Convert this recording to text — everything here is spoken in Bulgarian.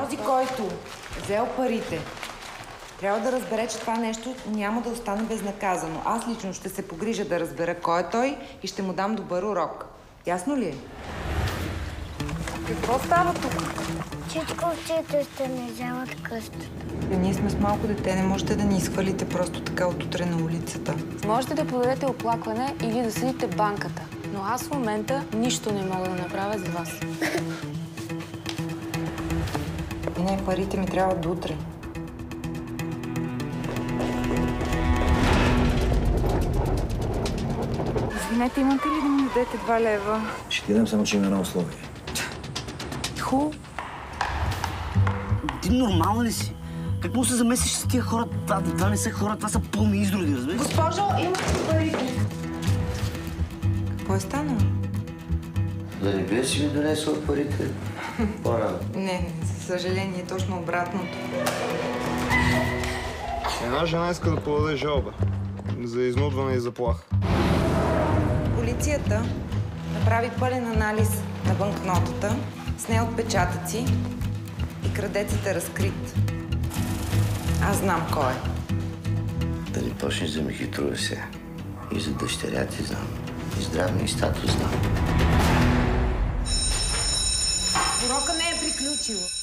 Този, който взел парите, трябва да разбере, че това нещо няма да остане безнаказано. Аз лично ще се погрижа да разбера кой е той и ще му дам добър урок. Ясно ли е? Какво става тук? Чичковците ще ни вземат къщата. Ние сме с малко дете, не можете да ни изхвалите просто така от утре на улицата. Можете да подадете оплакване или да съдите банката, но аз в момента нищо не мога да направя за вас. Не, парите ми трябват до утре. Извинете, имате ли да ми дадете 2 лева? Ще ти дам, само че има едно условие. Хубаво. Ти нормална ли си? Какво се замесиш с тия хора? Това не са хора, това са пълни изроди, разбираш? Госпожо, имате парите. Какво е станало? Да не би си ми донесла парите по-рано? Не, за съжаление, точно обратното. Една жена иска да подаде жалба за изнудване и заплаха. Полицията направи пълен анализ на банкнотата, сне отпечатъци и крадецът е разкрит. Аз знам кой е. Да не почнеш да ме хитруваш сега. И за дъщеря ти знам. И здравния статус знам. Урока не е приключил.